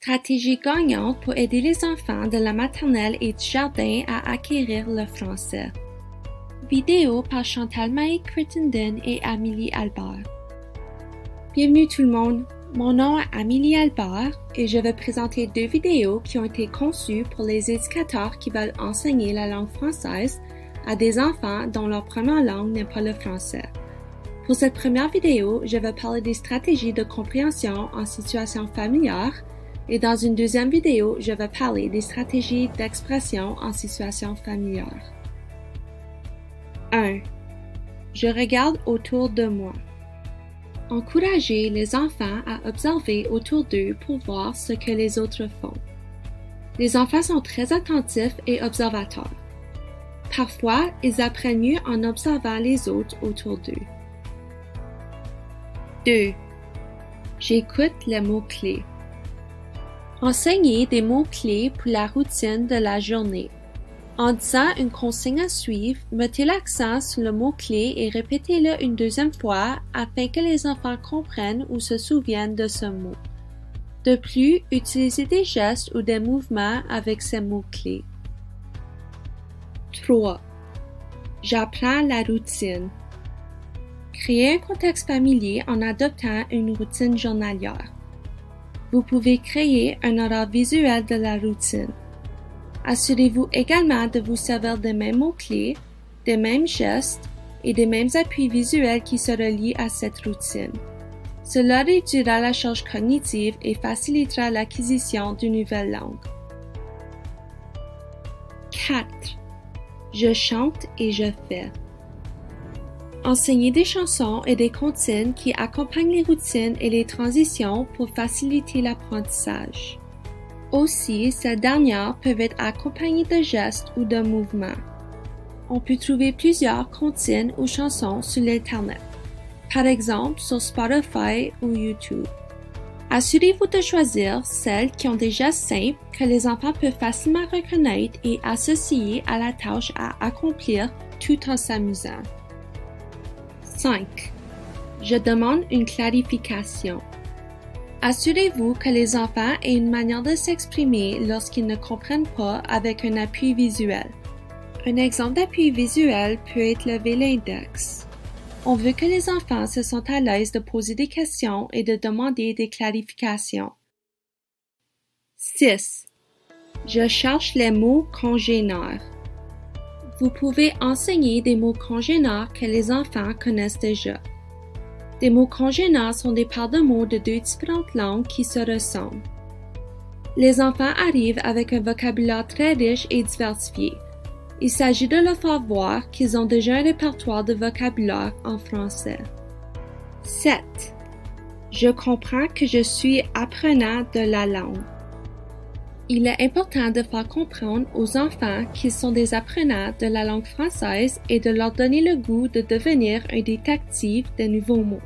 Stratégie gagnante pour aider les enfants de la maternelle et du jardin à acquérir le français. Vidéo par Chantal Maï Crittenden et Amélie Albert. Bienvenue tout le monde, mon nom est Amélie Albert et je vais présenter deux vidéos qui ont été conçues pour les éducateurs qui veulent enseigner la langue française à des enfants dont leur première langue n'est pas le français. Pour cette première vidéo, je vais parler des stratégies de compréhension en situation familière et dans une deuxième vidéo, je vais parler des stratégies d'expression en situation familière. 1. Je regarde autour de moi. Encouragez les enfants à observer autour d'eux pour voir ce que les autres font. Les enfants sont très attentifs et observateurs. Parfois, ils apprennent mieux en observant les autres autour d'eux. 2. J'écoute les mots-clés. Enseignez des mots-clés pour la routine de la journée. En disant une consigne à suivre, mettez l'accent sur le mot-clé et répétez-le une deuxième fois afin que les enfants comprennent ou se souviennent de ce mot. De plus, utilisez des gestes ou des mouvements avec ces mots-clés. 3. J'apprends la routine. Créez un contexte familier en adoptant une routine journalière. Vous pouvez créer un horaire visuel de la routine. Assurez-vous également de vous servir des mêmes mots-clés, des mêmes gestes et des mêmes appuis visuels qui se relient à cette routine. Cela réduira la charge cognitive et facilitera l'acquisition d'une nouvelle langue. 4. Je chante et je fais. Enseignez des chansons et des comptines qui accompagnent les routines et les transitions pour faciliter l'apprentissage. Aussi, ces dernières peuvent être accompagnées de gestes ou de mouvements. On peut trouver plusieurs comptines ou chansons sur l'Internet, par exemple sur Spotify ou YouTube. Assurez-vous de choisir celles qui ont des gestes simples que les enfants peuvent facilement reconnaître et associer à la tâche à accomplir tout en s'amusant. 5. Je demande une clarification. Assurez-vous que les enfants aient une manière de s'exprimer lorsqu'ils ne comprennent pas avec un appui visuel. Un exemple d'appui visuel peut être lever l'index. On veut que les enfants se sentent à l'aise de poser des questions et de demander des clarifications. 6. Je cherche les mots congénères. Vous pouvez enseigner des mots congénères que les enfants connaissent déjà. Des mots congénères sont des paires de mots de deux différentes langues qui se ressemblent. Les enfants arrivent avec un vocabulaire très riche et diversifié. Il s'agit de leur faire voir qu'ils ont déjà un répertoire de vocabulaire en français. 7. Je comprends que je suis apprenant de la langue. Il est important de faire comprendre aux enfants qu'ils sont des apprenants de la langue française et de leur donner le goût de devenir un détective des nouveaux mots.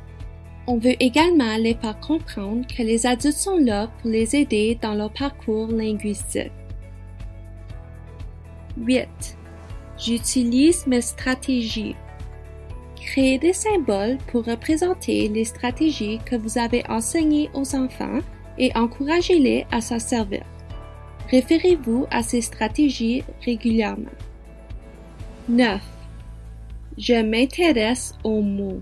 On veut également les faire comprendre que les adultes sont là pour les aider dans leur parcours linguistique. 8. J'utilise mes stratégies. Créez des symboles pour représenter les stratégies que vous avez enseignées aux enfants et encouragez-les à s'en servir. Référez-vous à ces stratégies régulièrement. 9. Je m'intéresse aux mots.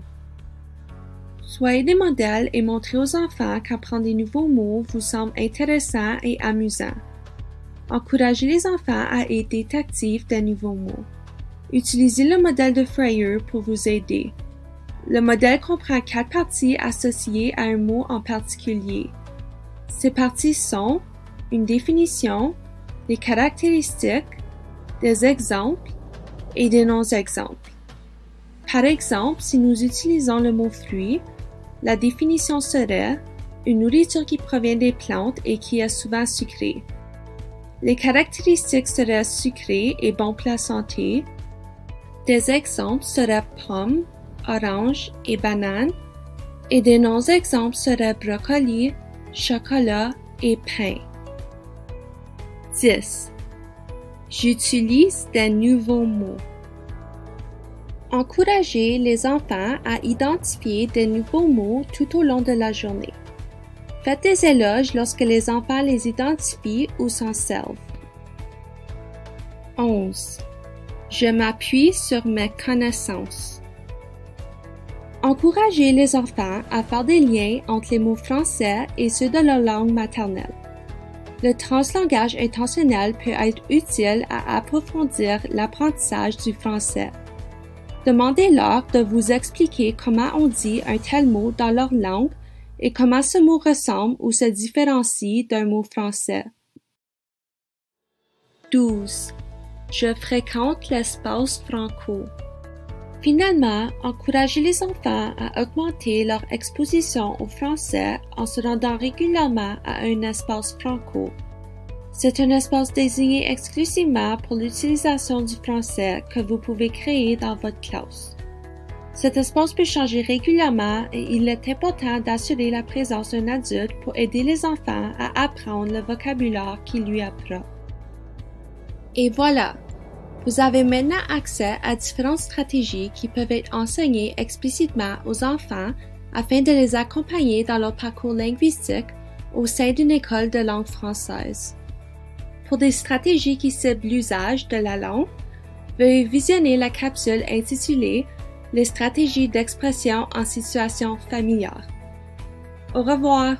Soyez des modèles et montrez aux enfants qu'apprendre des nouveaux mots vous semble intéressant et amusant. Encouragez les enfants à être détectives des nouveaux mots. Utilisez le modèle de Freyer pour vous aider. Le modèle comprend 4 parties associées à un mot en particulier. Ces parties sont une définition, des caractéristiques, des exemples et des non-exemples. Par exemple, si nous utilisons le mot fruit, la définition serait une nourriture qui provient des plantes et qui est souvent sucrée. Les caractéristiques seraient sucrées et bon pour la santé. Des exemples seraient pommes, oranges et bananes, et des non-exemples seraient brocoli, chocolat et pain. 10. J'utilise des nouveaux mots. Encouragez les enfants à identifier des nouveaux mots tout au long de la journée. Faites des éloges lorsque les enfants les identifient ou s'en servent. 11. Je m'appuie sur mes connaissances. Encouragez les enfants à faire des liens entre les mots français et ceux de leur langue maternelle. Le translangage intentionnel peut être utile à approfondir l'apprentissage du français. Demandez-leur de vous expliquer comment on dit un tel mot dans leur langue et comment ce mot ressemble ou se différencie d'un mot français. 12. Je fréquente l'espace franco. Finalement, encouragez les enfants à augmenter leur exposition au français en se rendant régulièrement à un espace franco. C'est un espace désigné exclusivement pour l'utilisation du français que vous pouvez créer dans votre classe. Cet espace peut changer régulièrement et il est important d'assurer la présence d'un adulte pour aider les enfants à apprendre le vocabulaire qui lui est propre. Et voilà! Vous avez maintenant accès à différentes stratégies qui peuvent être enseignées explicitement aux enfants afin de les accompagner dans leur parcours linguistique au sein d'une école de langue française. Pour des stratégies qui ciblent l'usage de la langue, veuillez visionner la capsule intitulée « Les stratégies d'expression en situation familière ». Au revoir!